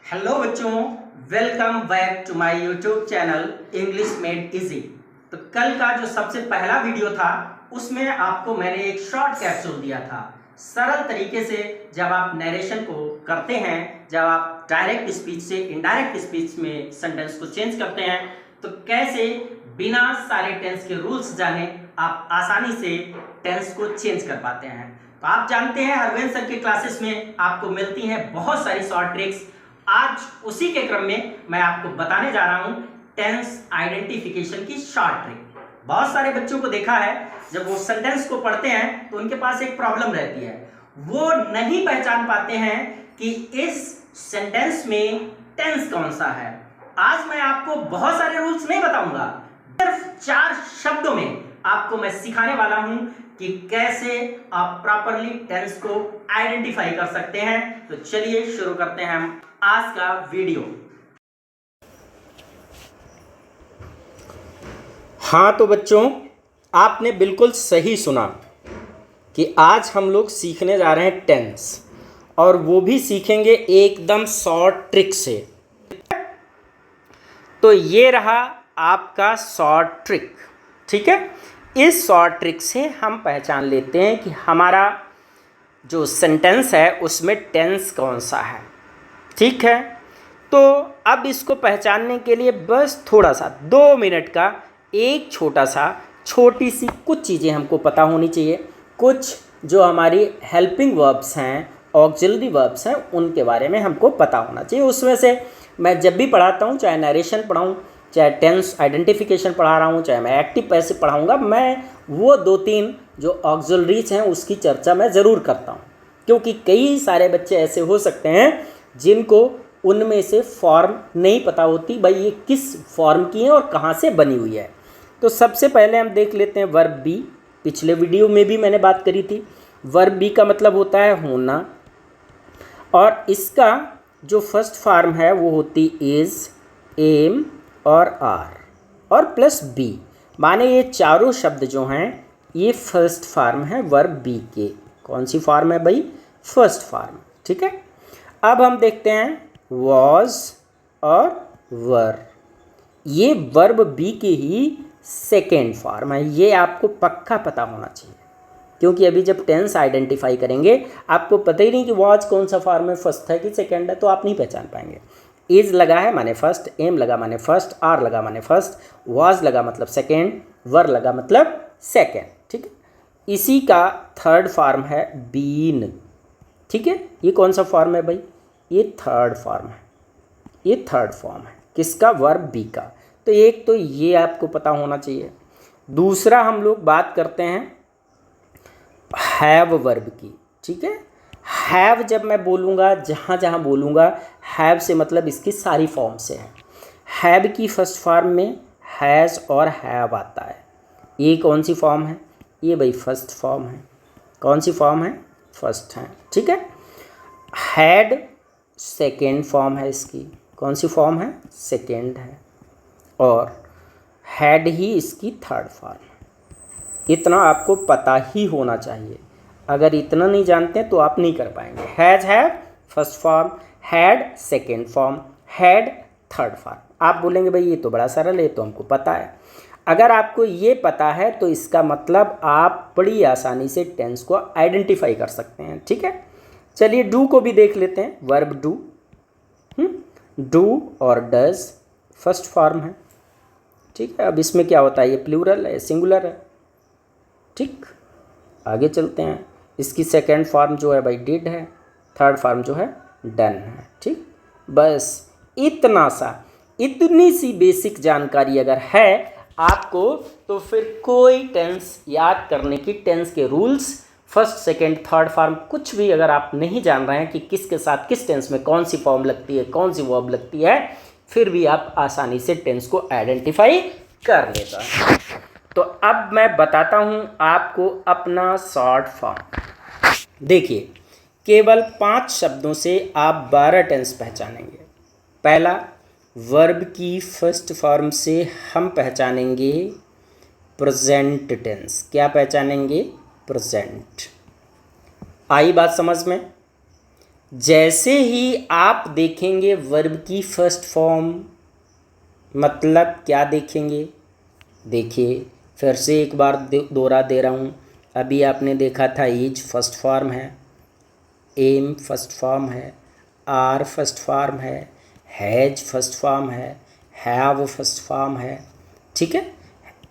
Hello बच्चों, welcome back to my YouTube channel English made easy. तो कल का जो सबसे पहला वीडियो था उसमें आपको मैंने एक शॉर्ट कैप्सूल दिया था। सरल तरीके से जब आप नरेशन को करते हैं, जब आप डायरेक्ट स्पीच से इनडायरेक्ट स्पीच में सेंटेंस को चेंज करते हैं, तो कैसे बिना सारे टेंस के रूल्स जाने आप आसानी से टेंस को चेंज कर पाते हैं। तो आप जानते हैं हरवेंद्र सर के क्लासेस में आपको मिलती हैं बहुत सारी शॉर्ट ट्रिक्स। आज उसी के क्रम में मैं आपको बताने जा रहा हूं टेंस आइडेंटिफिकेशन की शॉर्ट ट्रिक। बहुत सारे बच्चों को देखा है जब वो सेंटेंस को पढ़ते हैं तो उनके पास एक प्रॉब्लम रहती है, वो नहीं पहचान पाते हैं कि इस सेंटेंस में टेंस कौन सा है। आज मैं आपको बहुत सारे रूल्स नहीं बताऊंगा, सिर्फ 4 शब्दों में आपको मैं सिखाने वाला हूं कि कैसे आप प्रॉपरली टेंस को आइडेंटिफाई कर सकते हैं। तो चलिए शुरू करते हैं हम आज का वीडियो। हाँ तो बच्चों, आपने बिल्कुल सही सुना कि आज हम लोग सीखने जा रहे हैं टेंस, और वो भी सीखेंगे एकदम शॉर्ट ट्रिक से। तो ये रहा आपका शॉर्ट ट्रिक, ठीक है। इस शॉर्ट ट्रिक से हम पहचान लेते हैं कि हमारा जो सेंटेंस है उसमें टेंस कौन सा है, ठीक है। तो अब इसको पहचानने के लिए बस थोड़ा सा 2 मिनट का एक छोटी सी कुछ चीज़ें हमको पता होनी चाहिए। कुछ जो हमारी हेल्पिंग वर्ब्स हैं, ऑक्सिलरी वर्ब्स हैं, उनके बारे में हमको पता होना चाहिए। उसमें से मैं जब भी पढ़ाता हूँ, चाहे नरेशन पढ़ाऊँ, चाहे टेंस आइडेंटिफिकेशन पढ़ा रहा हूँ, चाहे मैं एक्टिव पैसिव पढ़ाऊँगा, मैं वो 2-3 जो ऑक्सिलरीज हैं उसकी चर्चा मैं ज़रूर करता हूँ। क्योंकि कई सारे बच्चे ऐसे हो सकते हैं जिनको उनमें से फॉर्म नहीं पता होती, भाई ये किस फॉर्म की है और कहाँ से बनी हुई है। तो सबसे पहले हम देख लेते हैं वर्ब बी। पिछले वीडियो में भी मैंने बात करी थी। वर्ब बी का मतलब होता है होना, और इसका जो फर्स्ट फॉर्म है वो होती इज़, एम और आर और प्लस बी। माने ये चारों शब्द जो हैं ये फर्स्ट फॉर्म है वर्ब बी के। कौन सी फॉर्म है भाई? फर्स्ट फॉर्म, ठीक है। अब हम देखते हैं वॉज और वर। ये वर्ब बी के ही सेकेंड फॉर्म है। ये आपको पक्का पता होना चाहिए, क्योंकि अभी जब टेंस आइडेंटिफाई करेंगे आपको पता ही नहीं कि वॉज कौन सा फॉर्म है, फर्स्ट है कि सेकेंड है, तो आप नहीं पहचान पाएंगे। इज लगा है माने फर्स्ट, एम लगा माने फर्स्ट, आर लगा माने फर्स्ट, वॉज लगा मतलब सेकेंड, वर लगा मतलब सेकेंड, ठीक है। इसी का थर्ड फॉर्म है बीन, ठीक है। ये कौन सा फॉर्म है भाई? ये थर्ड फॉर्म है, ये थर्ड फॉर्म है किसका? वर्ब बी का। तो एक तो ये आपको पता होना चाहिए। दूसरा हम लोग बात करते हैं हैव वर्ब की, ठीक है। हैव जब मैं बोलूँगा, जहाँ जहाँ बोलूँगा हैव से मतलब इसकी सारी फॉर्म से है। हैव की फर्स्ट फॉर्म में हैज़ और हैव आता है। ये कौन सी फॉर्म है? ये भाई फर्स्ट फॉर्म है। कौन सी फॉर्म है? फर्स्ट है, ठीक है। हैड सेकेंड फॉर्म है इसकी। कौन सी फॉर्म है? सेकेंड है। और हैड ही इसकी थर्ड फॉर्म है। इतना आपको पता ही होना चाहिए। अगर इतना नहीं जानते तो आप नहीं कर पाएंगे। Has have first form, had second form, had third form. आप बोलेंगे भाई ये तो बड़ा सरल है, तो हमको पता है। अगर आपको ये पता है तो इसका मतलब आप बड़ी आसानी से टेंस को आइडेंटिफाई कर सकते हैं, ठीक है। चलिए डू को भी देख लेते हैं। वर्ब डू, डू और डज फर्स्ट फॉर्म है, ठीक है। अब इसमें क्या होता है? ये प्लूरल है, सिंगुलर है, ठीक। आगे चलते हैं। इसकी सेकेंड फॉर्म जो है भाई डिड है, थर्ड फॉर्म जो है डन है, ठीक। बस इतना सा, इतनी सी बेसिक जानकारी अगर है आपको तो फिर कोई टेंस याद करने की, टेंस के rules, first second third form कुछ भी अगर आप नहीं जान रहे हैं कि किसके साथ किस टेंस में कौन सी फॉर्म लगती है, कौन सी वर्ब लगती है, फिर भी आप आसानी से टेंस को आइडेंटिफाई कर लेता है। तो अब मैं बताता हूँ आपको अपना शॉर्ट फॉर्म। देखिए, केवल 5 शब्दों से आप 12 टेंस पहचानेंगे। पहला, वर्ब की फर्स्ट फॉर्म से हम पहचानेंगे प्रेजेंट टेंस। क्या पहचानेंगे? प्रेजेंट। आई बात समझ में? जैसे ही आप देखेंगे वर्ब की फर्स्ट फॉर्म, मतलब क्या देखेंगे, देखिए फिर से एक बार दोहरा दे रहा हूँ। अभी आपने देखा था इज फर्स्ट फॉर्म है, एम फर्स्ट फॉर्म है, आर फर्स्ट फॉर्म है, हैज फर्स्ट फॉर्म है, हैव फर्स्ट फॉर्म है, ठीक है।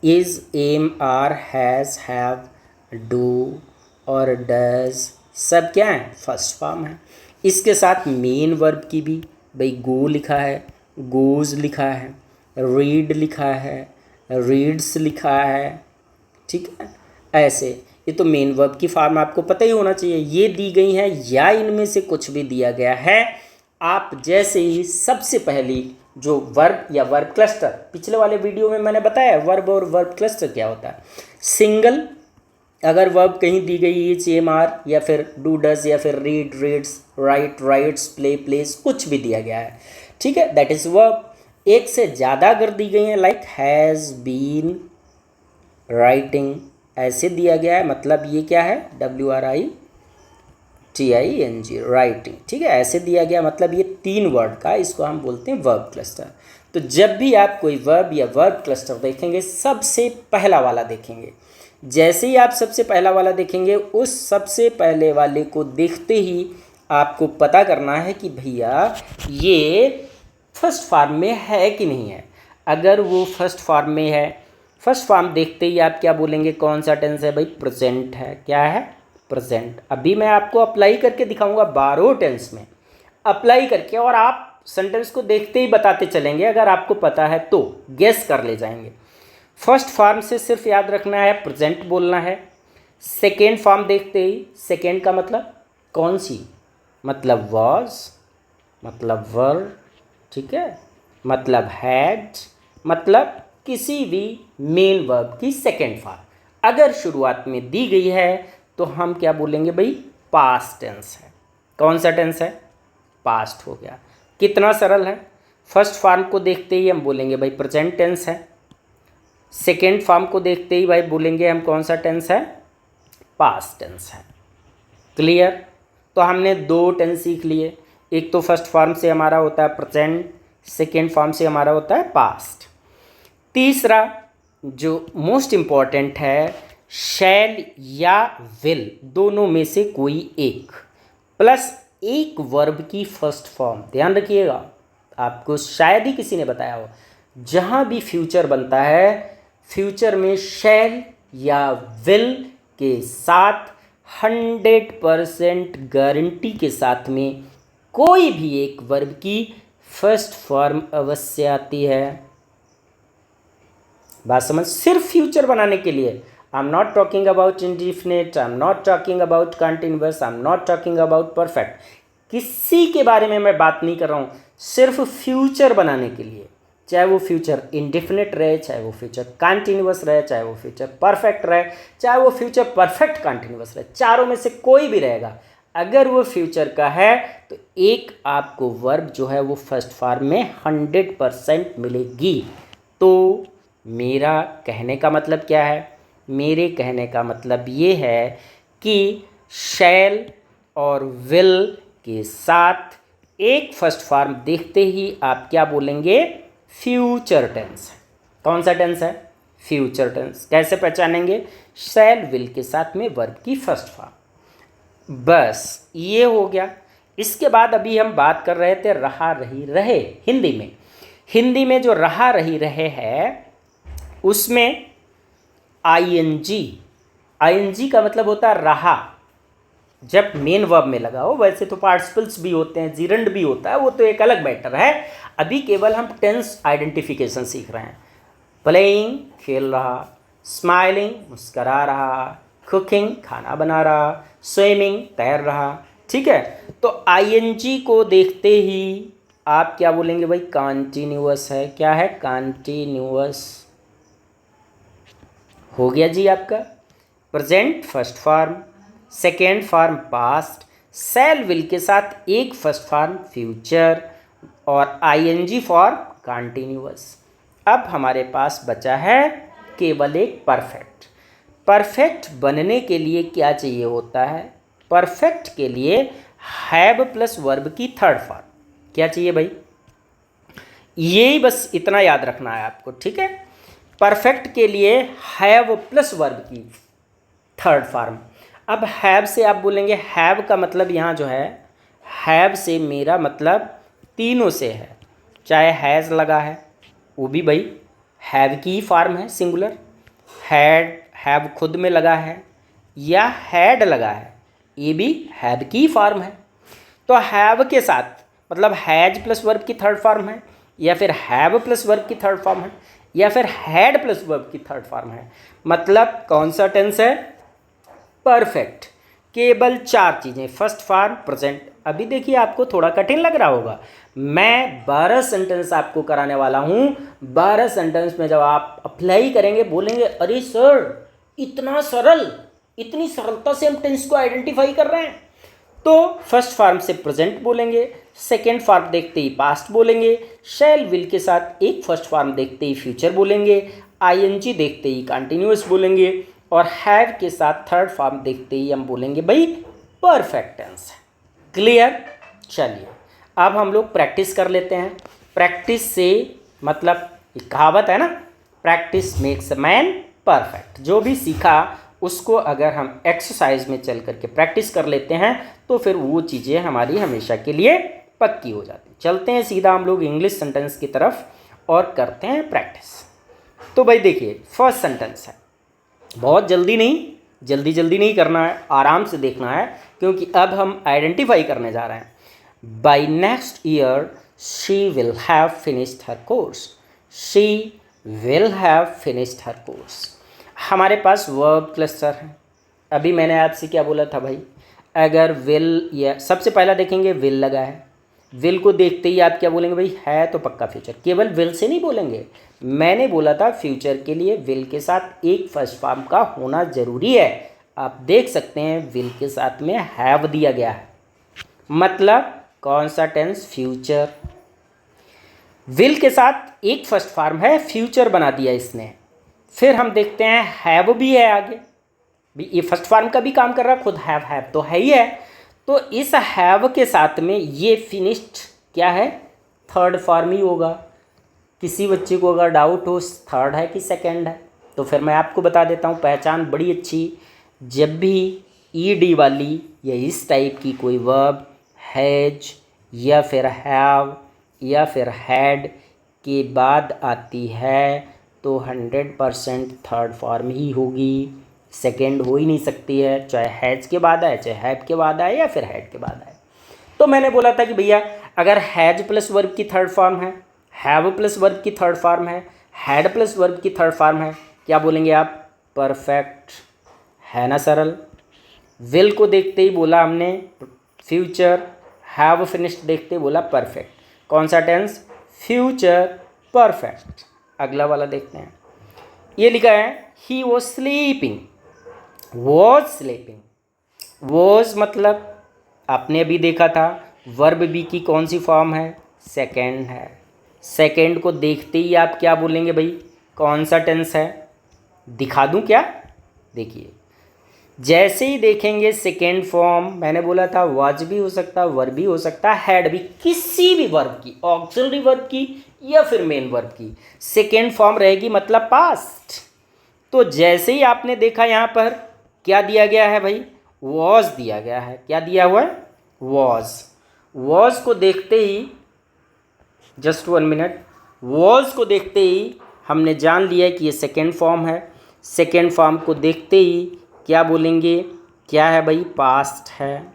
Is, am, are, has, have, do और डज सब क्या है, फर्स्ट फॉर्म है। इसके साथ मेन वर्ब की भी, भाई गो लिखा है, गोज लिखा है, रीड लिखा है, रीड्स लिखा है, ठीक है। ऐसे ये तो मेन वर्ब की फॉर्म आपको पता ही होना चाहिए, ये दी गई है या इनमें से कुछ भी दिया गया है। आप जैसे ही सबसे पहली जो वर्ब या वर्ब क्लस्टर, पिछले वाले वीडियो में मैंने बताया वर्ब और वर्ब क्लस्टर क्या होता है। सिंगल अगर वर्ब कहीं दी गई इज, एम, आर या फिर डू, डज या फिर read, reads, right, rights, play, place, कुछ भी दिया गया है, ठीक है, दैट इज वर्ब। एक से ज़्यादा अगर दी गई है लाइक हैज़ बीन राइटिंग, ऐसे दिया गया है, मतलब ये क्या है, WRITING राइटिंग, ठीक है, ऐसे दिया गया मतलब ये 3 वर्ड का, इसको हम बोलते हैं वर्ब क्लस्टर। तो जब भी आप कोई वर्ब या वर्ब क्लस्टर देखेंगे सबसे पहला वाला देखेंगे। जैसे ही आप सबसे पहला वाला देखेंगे उस सबसे पहले वाले को देखते ही आपको पता करना है कि भैया ये फर्स्ट फॉर्म में है कि नहीं है। अगर वो फर्स्ट फॉर्म में है, फर्स्ट फॉर्म देखते ही आप क्या बोलेंगे, कौन सा टेंस है भाई, प्रेजेंट है, क्या है, प्रेजेंट। अभी मैं आपको अप्लाई करके दिखाऊंगा 12 टेंस में अप्लाई करके, और आप सेंटेंस को देखते ही बताते चलेंगे, अगर आपको पता है तो गेस कर ले जाएंगे। फर्स्ट फॉर्म से सिर्फ याद रखना है प्रेजेंट बोलना है। सेकेंड फॉर्म देखते ही, सेकेंड का मतलब कौन सी, मतलब वॉज, मतलब वर, ठीक है, मतलब हैड, मतलब किसी भी मेन वर्ब की सेकेंड फॉर्म अगर शुरुआत में दी गई है तो हम क्या बोलेंगे भाई, पास्ट टेंस है। कौन सा टेंस है, पास्ट हो गया। कितना सरल है। फर्स्ट फॉर्म को देखते ही हम बोलेंगे भाई प्रेजेंट टेंस है, सेकेंड फॉर्म को देखते ही भाई बोलेंगे हम कौन सा टेंस है, पास्ट टेंस है। क्लियर। तो हमने 2 टेंस सीख लिए, एक तो फर्स्ट फॉर्म से हमारा होता है प्रेजेंट, सेकेंड फॉर्म से हमारा होता है पास्ट। तीसरा जो मोस्ट इम्पॉर्टेंट है, शैल या विल, दोनों में से कोई एक प्लस एक वर्ब की फर्स्ट फॉर्म। ध्यान रखिएगा, आपको शायद ही किसी ने बताया हो, जहाँ भी फ्यूचर बनता है, फ्यूचर में शैल या विल के साथ 100% गारंटी के साथ में कोई भी एक वर्ब की फर्स्ट फॉर्म अवश्य आती है। बात समझ, सिर्फ फ्यूचर बनाने के लिए। I am not talking about indefinite, I am not talking about continuous, I am not talking about perfect, किसी के बारे में मैं बात नहीं कर रहा हूँ, सिर्फ फ्यूचर बनाने के लिए। चाहे वो फ्यूचर इंडिफिनिट रहे, चाहे वो फ्यूचर कंटिन्यूअस रहे, चाहे वो फ्यूचर परफेक्ट रहे, चाहे वो फ्यूचर परफेक्ट कंटिन्यूअस रहे, चारों में से कोई भी रहेगा। अगर वो फ्यूचर का है तो एक आपको वर्ब जो है वो फर्स्ट फॉर्म में 100% मिलेगी। तो मेरा कहने का मतलब क्या है, मेरे कहने का मतलब ये है कि शैल और विल के साथ एक फर्स्ट फॉर्म देखते ही आप क्या बोलेंगे, फ्यूचर टेंस है। कौन सा टेंस है, फ्यूचर टेंस। कैसे पहचानेंगे, शैल विल के साथ में वर्ब की फर्स्ट फॉर्म। बस ये हो गया। इसके बाद अभी हम बात कर रहे थे रहा रही रहे। हिंदी में जो रहा रही रहे है उसमें आईएनजी का मतलब होता है रहा, जब मेन वर्ब में लगा हो। वैसे तो पार्टिसिपल्स भी होते हैं, जीरंड भी होता है, वो तो एक अलग मैटर है। अभी केवल हम टेंस आइडेंटिफिकेशन सीख रहे हैं। प्लेइंग खेल रहा, स्माइलिंग मुस्करा रहा, कुकिंग खाना बना रहा, स्विमिंग तैर रहा, ठीक है। तो आईएनजी को देखते ही आप क्या बोलेंगे भाई, कंटिन्यूअस है। क्या है, कंटिन्यूअस हो गया जी आपका। Present first form, second form past, shell will के साथ एक फर्स्ट फॉर्म फ्यूचर और आईएनजी फॉर कंटिन्यूअस। अब हमारे पास बचा है केवल एक परफेक्ट। परफेक्ट बनने के लिए क्या चाहिए होता है, परफेक्ट के लिए हैव प्लस वर्ब की थर्ड फॉर्म। क्या चाहिए भाई? यही बस इतना याद रखना है आपको, ठीक है। परफेक्ट के लिए हैव प्लस वर्ब की थर्ड फॉर्म। अब हैव से आप बोलेंगे, हैव का मतलब यहाँ जो है, हैव से मेरा मतलब तीनों से है। चाहे हैज़ लगा है वो भी भाई हैव की ही फॉर्म है, सिंगुलर। हैड, हैव खुद में लगा है, या हैड लगा है, ये भी हैव की ही फॉर्म है। तो हैव के साथ मतलब हैज प्लस वर्ब की थर्ड फॉर्म है, या फिर हैव प्लस वर्ब की थर्ड फॉर्म है, या फिर हैड प्लस वर्ब की थर्ड फॉर्म है। मतलब कौन सा टेंस है? परफेक्ट। केवल 4 चीज़ें, फर्स्ट फॉर्म, प्रेजेंट। अभी देखिए आपको थोड़ा कठिन लग रहा होगा, मैं 12 सेंटेंस आपको कराने वाला हूँ। 12 सेंटेंस में जब आप अप्लाई करेंगे बोलेंगे अरे सर इतना सरल, इतनी सरलता से हम टेंस को आइडेंटिफाई कर रहे हैं। तो फर्स्ट फॉर्म से प्रेजेंट बोलेंगे, सेकेंड फॉर्म देखते ही पास्ट बोलेंगे, शैल विल के साथ एक फर्स्ट फॉर्म देखते ही फ्यूचर बोलेंगे, आईएनजी देखते ही कंटिन्यूअस बोलेंगे, और हैव के साथ थर्ड फॉर्म देखते ही हम बोलेंगे भाई परफेक्ट टेंस। क्लियर? चलिए अब हम लोग प्रैक्टिस कर लेते हैं। प्रैक्टिस से मतलब एक कहावत है ना, practice makes a man perfect. जो भी सीखा उसको अगर हम एक्सरसाइज में चल करके प्रैक्टिस कर लेते हैं तो फिर वो चीज़ें हमारी हमेशा के लिए पक्की हो जाती। चलते हैं सीधा हम लोग इंग्लिश सेंटेंस की तरफ और करते हैं प्रैक्टिस। तो भाई देखिए फर्स्ट सेंटेंस है, बहुत जल्दी नहीं करना है, आराम से देखना है, क्योंकि अब हम आइडेंटिफाई करने जा रहे हैं। By next year she will have finished her course. She will have finished her course. हमारे पास वर्ब क्लस्टर है। अभी मैंने आपसे क्या बोला था भाई, अगर विल, या सबसे पहला देखेंगे विल लगा है, विल को देखते ही आप क्या बोलेंगे भाई, है तो पक्का फ्यूचर। केवल विल से नहीं बोलेंगे, मैंने बोला था फ्यूचर के लिए विल के साथ एक फर्स्ट फॉर्म का होना ज़रूरी है। आप देख सकते हैं विल के साथ में हैव दिया गया है, मतलब कौन सा टेंस? फ्यूचर। विल के साथ एक फर्स्ट फॉर्म है, फ्यूचर बना दिया इसने। फिर हम देखते हैं हैव भी है आगे, भी ये फर्स्ट फॉर्म का भी काम कर रहा है, खुद हैव तो है ही है। तो इस हैव के साथ में ये फिनिश्ड क्या है? थर्ड फॉर्म ही होगा। किसी बच्चे को अगर डाउट हो थर्ड है कि सेकंड है, तो फिर मैं आपको बता देता हूँ पहचान बड़ी अच्छी। जब भी ईडी वाली या इस टाइप की कोई वर्ब हैज या फिर हैव या फिर हैड के बाद आती है तो 100% थर्ड फॉर्म ही होगी, सेकंड हो ही नहीं सकती है। चाहे हैज के बाद आए, चाहे हैव के बाद आए, या फिर हैड के बाद आए। तो मैंने बोला था कि भैया अगर हैज प्लस वर्ब की थर्ड फॉर्म है, हैव प्लस वर्ब की थर्ड फॉर्म है, हैड प्लस वर्ब की थर्ड फॉर्म है, क्या बोलेंगे आप? परफेक्ट। है ना सरल? विल को देखते ही बोला हमने फ्यूचर, हैव फिनिश्ड देखते ही बोला परफेक्ट। कौन सा टेंस? Future perfect. अगला वाला देखते हैं, ये लिखा है he was sleeping. Was sleeping, was मतलब आपने अभी देखा था वर्ब बी की कौन सी फॉर्म है? सेकेंड है। सेकेंड को देखते ही आप क्या बोलेंगे भाई, कौन सा टेंस है? दिखा दूं क्या? देखिए जैसे ही देखेंगे सेकेंड फॉर्म, मैंने बोला था वाज भी हो सकता, वर्ब भी हो सकता, हैड भी, किसी भी वर्ब की, ऑक्सिलरी वर्ब की या फिर मेन वर्ब की सेकेंड फॉर्म रहेगी, मतलब पास्ट। तो जैसे ही आपने देखा यहाँ पर क्या दिया गया है भाई, वॉज दिया गया है। क्या दिया हुआ है? वॉज। वॉज को देखते ही, जस्ट 1 मिनट, वॉज को देखते ही हमने जान लिया कि ये सेकेंड फॉर्म है। सेकेंड फॉर्म को देखते ही क्या बोलेंगे? क्या है भाई? पास्ट है।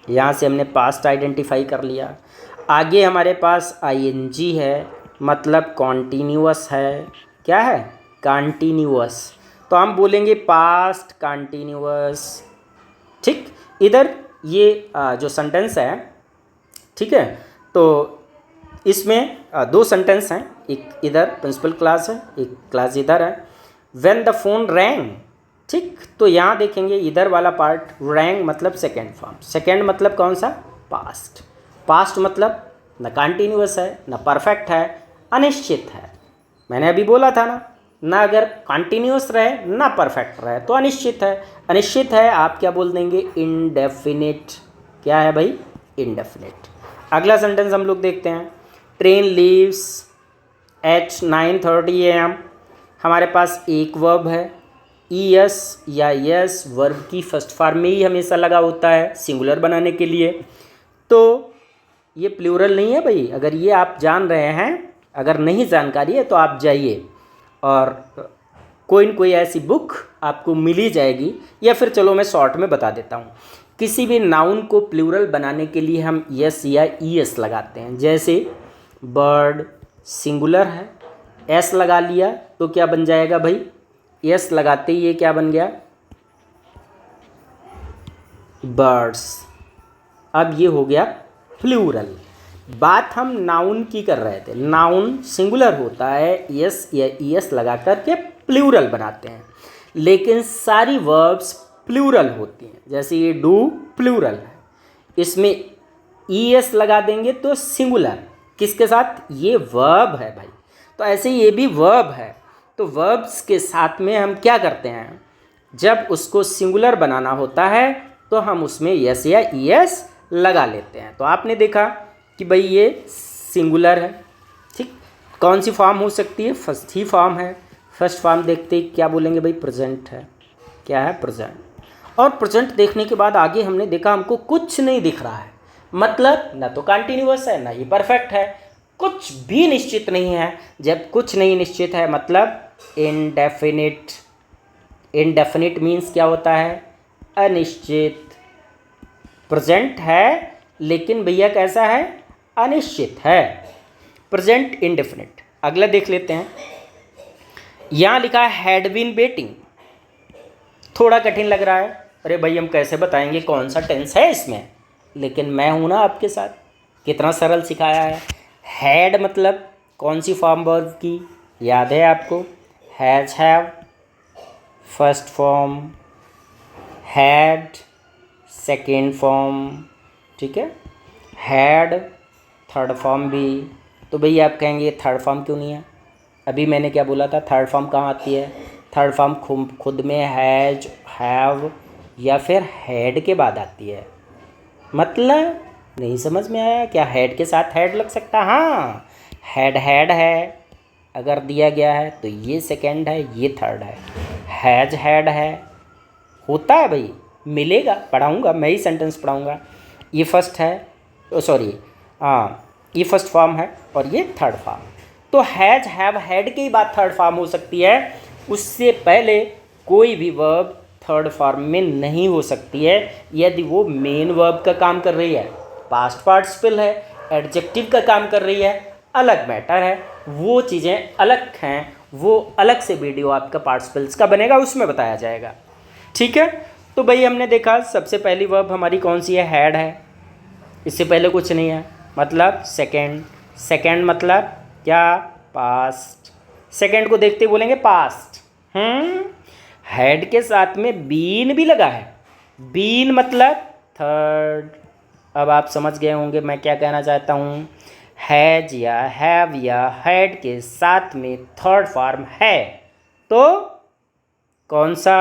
यहाँ से हमने पास्ट आइडेंटिफाई कर लिया। आगे हमारे पास आईएनजी है, मतलब कॉन्टीन्यूअस है। क्या है? कॉन्टीन्यूअस। तो हम बोलेंगे पास्ट कॉन्टीन्यूअस। ठीक, इधर ये जो सेंटेंस है, ठीक है, तो इसमें 2 सेंटेंस हैं, एक इधर प्रिंसिपल क्लास है, एक क्लास इधर है। व्हेन द फोन रैंग, ठीक, तो यहाँ देखेंगे इधर वाला पार्ट रैंग मतलब सेकेंड फॉर्म। सेकेंड मतलब कौन सा? पास्ट। पास्ट मतलब न कॉन्टीन्यूअस है, न परफेक्ट है, अनिश्चित है। मैंने अभी बोला था ना अगर कॉन्टीन्यूअस रहे ना परफेक्ट रहे तो अनिश्चित है। अनिश्चित है आप क्या बोल देंगे? इनडेफिनिट। क्या है भाई? इंडेफिनिट। अगला सेंटेंस हम लोग देखते हैं, ट्रेन लीव्स एट 9:30 AM। हमारे पास एक वर्ब है, ईएस या यस वर्ब की फर्स्ट फॉर्म में ही हमेशा लगा होता है सिंगुलर बनाने के लिए, तो ये प्लूरल नहीं है भाई। अगर ये आप जान रहे हैं, अगर नहीं जानकारी है तो आप जाइए और कोई न कोई ऐसी बुक आपको मिल ही जाएगी, या फिर चलो मैं शॉर्ट में बता देता हूँ। किसी भी नाउन को प्लूरल बनाने के लिए हम यस या ईएस लगाते हैं। जैसे बर्ड सिंगुलर है, एस लगा लिया तो क्या बन जाएगा भाई, एस लगाते ही ये क्या बन गया, बर्ड्स। अब ये हो गया प्लूरल। बात हम नाउन की कर रहे थे, नाउन सिंगुलर होता है, एस या ईएस लगा करके प्लूरल बनाते हैं, लेकिन सारी वर्ब्स प्लूरल होती हैं। जैसे ये डू प्लूरल है, इसमें ईएस लगा देंगे तो सिंगुलर, किसके साथ, ये वर्ब है भाई। तो ऐसे ये भी वर्ब है, तो वर्ब्स के साथ में हम क्या करते हैं, जब उसको सिंगुलर बनाना होता है तो हम उसमें यस या ईएस लगा लेते हैं। तो आपने देखा कि भाई ये सिंगुलर है, ठीक। कौन सी फॉर्म हो सकती है, फर्स्ट ही फॉर्म है। फर्स्ट फॉर्म देखते ही क्या बोलेंगे भाई, प्रेजेंट है। क्या है, प्रेजेंट। और प्रेजेंट देखने के बाद आगे हमने देखा हमको कुछ नहीं दिख रहा है, मतलब ना तो कंटिन्यूअस है ना ये परफेक्ट है, कुछ भी निश्चित नहीं है। जब कुछ नहीं निश्चित है मतलब इनडेफिनिट। इनडेफिनिट मीन्स क्या होता है, अनिश्चित। प्रेजेंट है लेकिन भैया कैसा है, अनिश्चित है, प्रेजेंट इंडेफिनिट। अगला देख लेते हैं, यहाँ लिखा है हैड बीन वेटिंग। थोड़ा कठिन लग रहा है, अरे भाई हम कैसे बताएंगे कौन सा टेंस है इसमें, लेकिन मैं हूँ ना आपके साथ, कितना सरल सिखाया है। हैड मतलब कौन सी फॉर्म वर्ब की, याद है आपको, has have first form, had second form, ठीक है, हैड थर्ड फॉर्म भी। तो भैया आप कहेंगे थर्ड फॉर्म क्यों नहीं है, अभी मैंने क्या बोला था, थर्ड फॉर्म कहाँ आती है, थर्ड फॉर्म खुद में हैज हैव या फिर हैड के बाद आती है। मतलब नहीं समझ में आया क्या, हैड के साथ हैड लग सकता है, हाँ हैड है अगर दिया गया है तो ये सेकेंड है, ये थर्ड है। हैज हैड है, होता है भाई, मिलेगा, पढ़ाऊँगा मैं ही सेंटेंस पढ़ाऊँगा। ये फर्स्ट है, सॉरी हाँ ये फर्स्ट फॉर्म है और ये थर्ड फॉर्म। तो हैज हैव हैड के ही बाद थर्ड फॉर्म हो सकती है, उससे पहले कोई भी वर्ब थर्ड फॉर्म में नहीं हो सकती है यदि वो मेन वर्ब का काम कर रही है, पास्ट पार्टिसिपल है, एडजेक्टिव का काम कर रही है, अलग मैटर है, वो चीज़ें अलग हैं, वो अलग से वीडियो आपका पार्टिसिपल्स का बनेगा, उसमें बताया जाएगा, ठीक है। तो भाई हमने देखा सबसे पहली वर्ब हमारी कौन सी है, हैड है, इससे पहले कुछ नहीं है, मतलब सेकेंड। सेकेंड मतलब क्या, पास्ट। सेकेंड को देखते बोलेंगे पास्ट। हैड के साथ में बीन भी लगा है, बीन मतलब थर्ड। अब आप समझ गए होंगे मैं क्या कहना चाहता हूँ, हैज या हैव या हैड के साथ में थर्ड फॉर्म है तो कौन सा,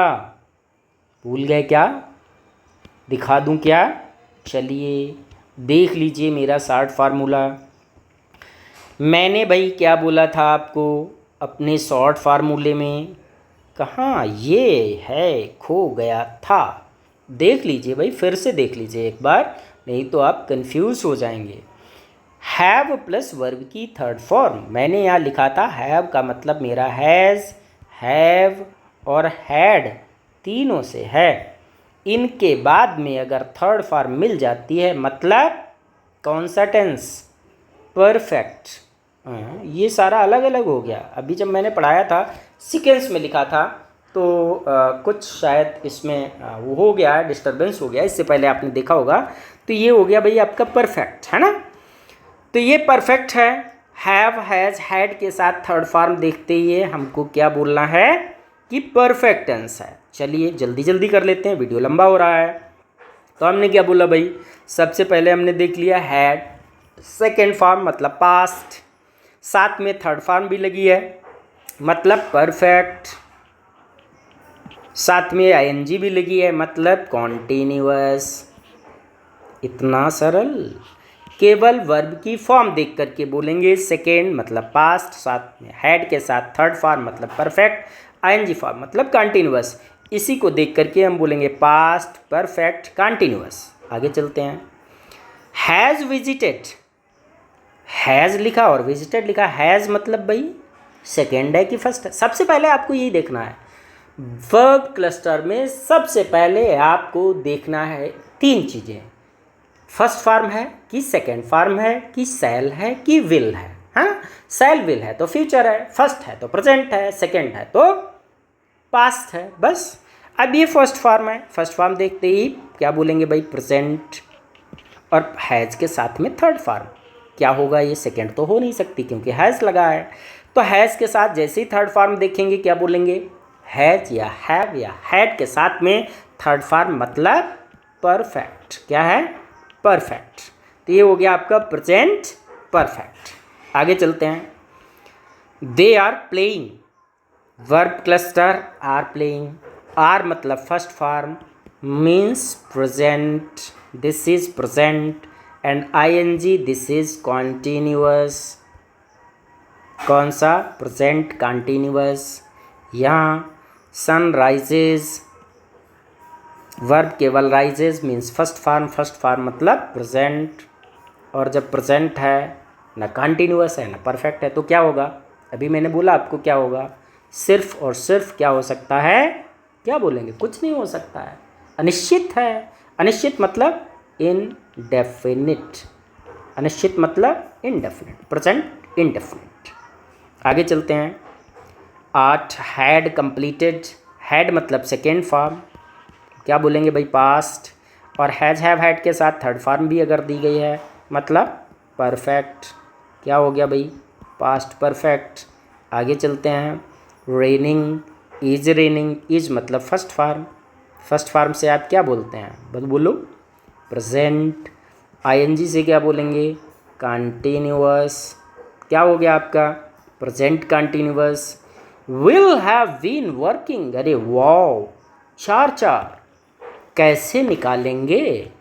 भूल गए क्या, दिखा दूं क्या, चलिए देख लीजिए मेरा शॉर्ट फार्मूला। मैंने भाई क्या बोला था आपको अपने शॉर्ट फार्मूले में, कहाँ ये है, खो गया था, देख लीजिए भाई, फिर से देख लीजिए एक बार, नहीं तो आप कंफ्यूज हो जाएंगे। हैव प्लस वर्ब की थर्ड फॉर्म, मैंने यहाँ लिखा था हैव का मतलब मेरा हैज़, हैव और हैड तीनों से है, इनके बाद में अगर थर्ड फॉर्म मिल जाती है मतलब कौन सा टेंस, परफेक्ट। ये सारा अलग अलग हो गया, अभी जब मैंने पढ़ाया था सीक्वेंस में लिखा था तो कुछ शायद इसमें वो हो गया, डिस्टर्बेंस हो गया, इससे पहले आपने देखा होगा। तो ये हो गया भाई आपका परफेक्ट, है ना। तो ये परफेक्ट है, हैव हैज़ हैड के साथ थर्ड फॉर्म देखते ही हमको क्या बोलना है कि परफेक्ट टेंस है। चलिए जल्दी जल्दी कर लेते हैं, वीडियो लंबा हो रहा है। तो हमने क्या बोला भाई, सबसे पहले हमने देख लिया हैड, सेकेंड फॉर्म मतलब पास्ट, साथ में थर्ड फॉर्म भी लगी है मतलब परफेक्ट, साथ में आईएनजी भी लगी है मतलब कॉन्टिन्यूअस। इतना सरल। केवल वर्ब की फॉर्म देख करके बोलेंगे सेकेंड मतलब पास्ट, साथ में हैड के साथ थर्ड फॉर्म मतलब परफेक्ट, आईएनजी फॉर्म मतलब कंटिन्यूअस। इसी को देख करके हम बोलेंगे पास्ट परफेक्ट कंटिन्यूअस। आगे चलते हैं। हैज़ विजिटेड, हैज़ लिखा और विजिटेड लिखा। हैज़ मतलब भाई सेकेंड है कि फर्स्ट है? सबसे पहले आपको यही देखना है, वर्ब क्लस्टर में सबसे पहले आपको देखना है तीन चीज़ें, फर्स्ट फॉर्म है कि सेकेंड फॉर्म है कि शैल है कि विल है। हाँ, शैल विल है तो फ्यूचर है, फर्स्ट है तो प्रेजेंट है, सेकेंड है तो पास्ट है, बस। अब ये फर्स्ट फॉर्म है, फर्स्ट फॉर्म देखते ही क्या बोलेंगे भाई प्रेजेंट, और हैज़ के साथ में थर्ड फॉर्म क्या होगा, ये सेकेंड तो हो नहीं सकती क्योंकि हैज़ लगा है। तो हैज़ के साथ जैसे ही थर्ड फॉर्म देखेंगे क्या बोलेंगे, हैज़ या हैव या हैड के साथ में थर्ड फॉर्म मतलब परफेक्ट। क्या है, परफेक्ट। तो ये हो गया आपका प्रेजेंट परफेक्ट। आगे चलते हैं। They are playing, verb cluster are playing, are मतलब first form means present, this is present, and ING this is continuous. कौन सा, प्रेजेंट कॉन्टीन्यूअस। यहाँ सन राइजेज, वर्ब केवल राइजेज मीन्स फर्स्ट फॉर्म मतलब present, और जब प्रेजेंट है ना कॉन्टीन्यूअस है ना परफेक्ट है तो क्या होगा, अभी मैंने बोला आपको क्या होगा, सिर्फ और सिर्फ क्या हो सकता है, क्या बोलेंगे, कुछ नहीं हो सकता है, अनिश्चित है। अनिश्चित मतलब इनडेफिनिट, अनिश्चित मतलब इनडेफिनिट, प्रेजेंट इनडेफिनिट। आगे चलते हैं। आर्ट हैड कंप्लीटेड, हैड मतलब सेकेंड फॉर्म क्या बोलेंगे भाई पास्ट, और हैज़ हैव हैड के साथ थर्ड फॉर्म भी अगर दी गई है मतलब परफेक्ट, क्या हो गया भाई पास्ट परफेक्ट। आगे चलते हैं। रेनिंग, इज मतलब फर्स्ट फॉर्म से आप क्या बोलते हैं, बस बोलो प्रेजेंट। आईएनजी से क्या बोलेंगे, कंटिन्यूअस, क्या हो गया आपका present continuous. Will have been working, अरे वाओ, चार कैसे निकालेंगे,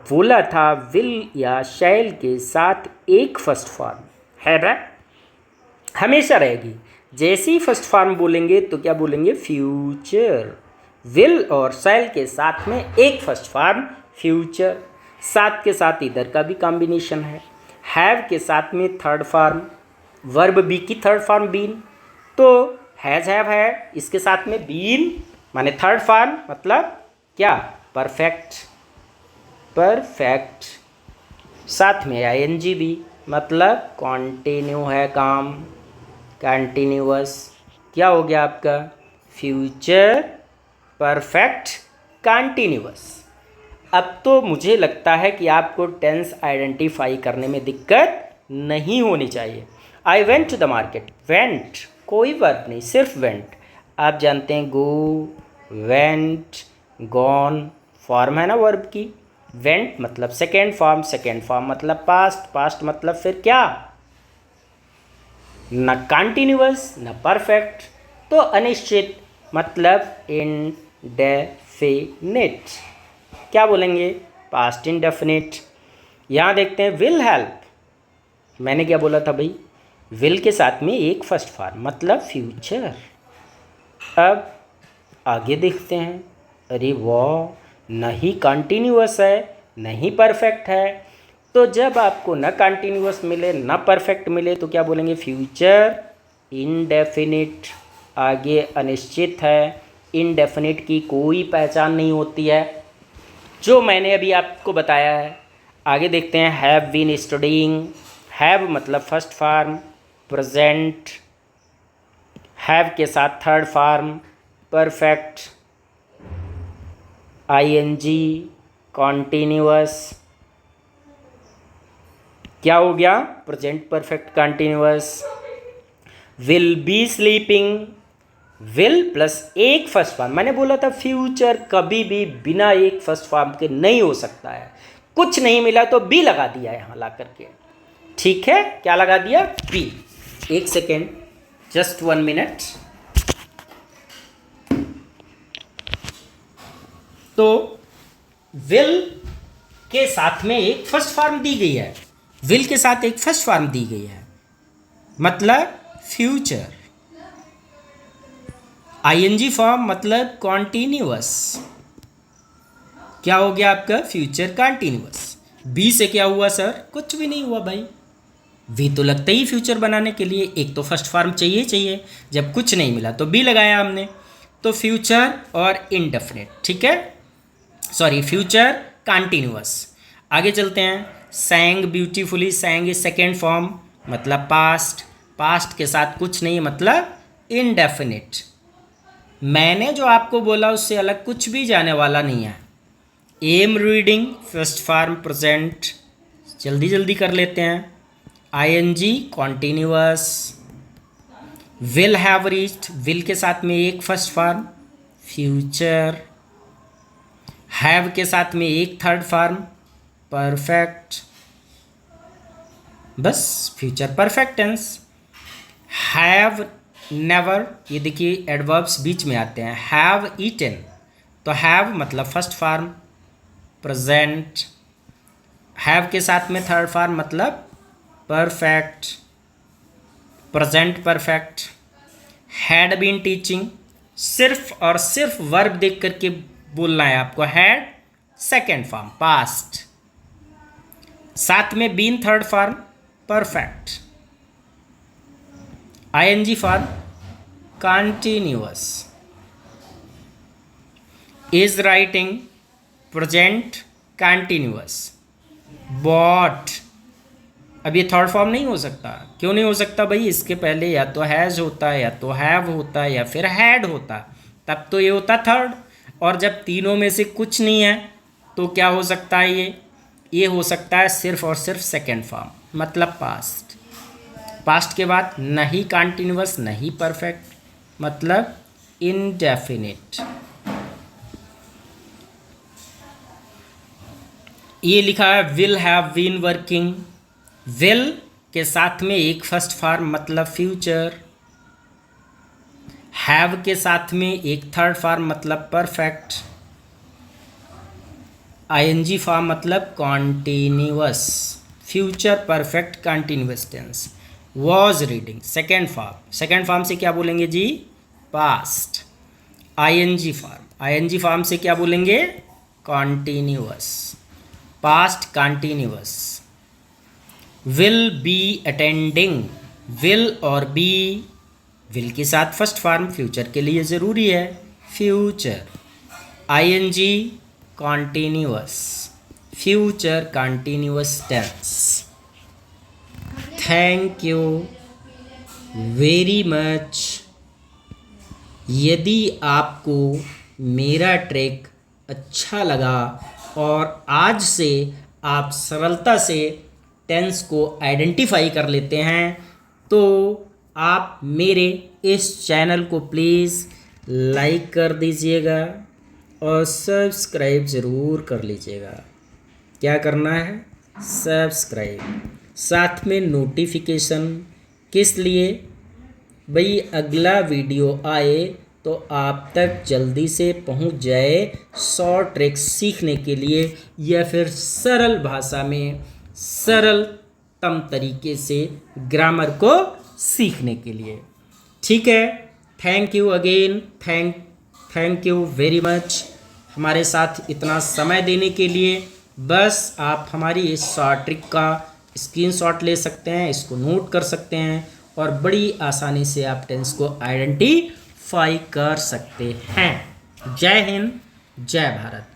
बोला था विल या शैल के साथ एक फर्स्ट फॉर्म है ना, हमेशा रहेगी। जैसे ही फर्स्ट फॉर्म बोलेंगे तो क्या बोलेंगे फ्यूचर, विल और शैल के साथ में एक फर्स्ट फॉर्म फ्यूचर, साथ के साथ इधर का भी कॉम्बिनेशन है। हैव के साथ में थर्ड फॉर्म, वर्ब बी की थर्ड फॉर्म बीन, तो हैज़ हैव है, इसके साथ में बीन माने थर्ड फॉर्म मतलब क्या, परफेक्ट, परफेक्ट, साथ में आईएनजी भी मतलब कॉन्टिन्यू है काम, कंटिन्यूअस, क्या हो गया आपका फ्यूचर परफेक्ट कंटिन्यूअस। अब तो मुझे लगता है कि आपको टेंस आइडेंटिफाई करने में दिक्कत नहीं होनी चाहिए। I went to the market, went कोई वर्ब नहीं, सिर्फ वेंट। आप जानते हैं गो, वेंट, गॉन फॉर्म है ना वर्ब की, वेंट मतलब सेकेंड फॉर्म मतलब पास्ट मतलब फिर क्या, न कंटिन्यूअस न परफेक्ट, तो अनिश्चित मतलब इनडेफिनिट, क्या बोलेंगे पास्ट इनडेफिनिट। यहाँ देखते हैं विल हेल्प, मैंने क्या बोला था भाई, विल के साथ में एक फर्स्ट फॉर्म मतलब फ्यूचर। अब आगे देखते हैं, अरे वाह, नहीं कंटिन्यूअस है नहीं परफेक्ट है, तो जब आपको न कंटिन्यूअस मिले न परफेक्ट मिले तो क्या बोलेंगे फ्यूचर इनडेफिनिट। आगे अनिश्चित है, इनडेफिनिट की कोई पहचान नहीं होती है, जो मैंने अभी आपको बताया है। आगे देखते हैं हैव बीन स्टडीइंग, हैव मतलब फर्स्ट फॉर्म प्रेजेंट, हैव के साथ third form perfect, ING continuous, क्या हो गया present perfect continuous. Will be sleeping, will plus एक फर्स्ट फॉर्म, मैंने बोला था फ्यूचर कभी भी बिना एक फर्स्ट फॉर्म के नहीं हो सकता है। कुछ नहीं मिला तो बी लगा दिया यहाँ ला करके, ठीक है, क्या लगा दिया बी। एक सेकेंड, जस्ट 1 मिनट। तो विल के साथ में एक फर्स्ट फॉर्म दी गई है, विल के साथ एक फर्स्ट फॉर्म दी गई है, मतलब फ्यूचर। आईएनजी फॉर्म मतलब कॉन्टिन्यूअस। क्या हो गया आपका? Future continuous. बी से क्या हुआ सर? कुछ भी नहीं हुआ भाई। वी तो लगता ही फ्यूचर बनाने के लिए एक तो फर्स्ट फॉर्म चाहिए। जब कुछ नहीं मिला तो बी लगाया हमने, तो फ्यूचर और इनडेफिनिट, ठीक है, सॉरी फ्यूचर कॉन्टिन्यूअस। आगे चलते हैं। सैंग ब्यूटीफुली, सैंग इज सेकेंड फॉर्म, मतलब पास्ट। पास्ट के साथ कुछ नहीं मतलब इनडेफिनिट। मैंने जो आपको बोला उससे अलग कुछ भी जाने वाला नहीं है। Am reading first form present, जल्दी जल्दी कर लेते हैं। ING continuous. Will have reached, will के साथ में एक फर्स्ट फॉर्म फ्यूचर। हैव के साथ में एक थर्ड फॉर्म परफेक्ट, बस future perfect tense. Have never, ये देखिए एडवर्ब्स बीच में आते हैं। हैव ईटन, तो हैव मतलब फर्स्ट फॉर्म प्रेजेंट। हैव के साथ में थर्ड फॉर्म मतलब perfect, present perfect. Had been teaching, सिर्फ और सिर्फ वर्ब देख करके बोलना है आपको। हैड सेकेंड फॉर्म पास्ट, साथ में been third form perfect. ING form continuous. Is writing present continuous. Bought, अब ये थर्ड फॉर्म नहीं हो सकता। क्यों नहीं हो सकता भाई? इसके पहले या तो हैज़ होता, या तो हैव होता, या फिर हैड होता, तब तो ये होता थर्ड। और जब तीनों में से कुछ नहीं है तो क्या हो सकता है? ये हो सकता है सिर्फ और सिर्फ सेकेंड फॉर्म, मतलब पास्ट। पास्ट के बाद नहीं कॉन्टिन्यूअस नहीं परफेक्ट, मतलब इनडेफिनिट। ये लिखा है will have been working. Will के साथ में एक फर्स्ट फॉर्म मतलब फ्यूचर। हैव के साथ में एक थर्ड फॉर्म मतलब परफेक्ट। आईएनजी फॉर्म मतलब continuous, future perfect continuous tense. Was reading second form, second form से क्या बोलेंगे जी? Past. ING form, ING form से क्या बोलेंगे? Continuous, past continuous. Will be attending, will और बी, विल के साथ फर्स्ट फॉर्म फ्यूचर के लिए ज़रूरी है, future. ING continuous, future continuous tense. Thank you very much. यदि आपको मेरा ट्रिक अच्छा लगा और आज से आप सरलता से टेंस को आइडेंटिफाई कर लेते हैं, तो आप मेरे इस चैनल को प्लीज़ लाइक कर दीजिएगा और सब्सक्राइब ज़रूर कर लीजिएगा। क्या करना है? सब्सक्राइब, साथ में नोटिफिकेशन। किस लिए भाई? अगला वीडियो आए तो आप तक जल्दी से पहुंच जाए शॉर्ट ट्रिक्स सीखने के लिए, या फिर सरल भाषा में सरलतम तरीके से ग्रामर को सीखने के लिए। ठीक है, thank you again, thank you very much हमारे साथ इतना समय देने के लिए। बस आप हमारी इस शॉर्ट ट्रिक का स्क्रीनशॉट ले सकते हैं, इसको नोट कर सकते हैं और बड़ी आसानी से आप टेंस को आइडेंटिफाई कर सकते हैं। जय हिंद, जय भारत।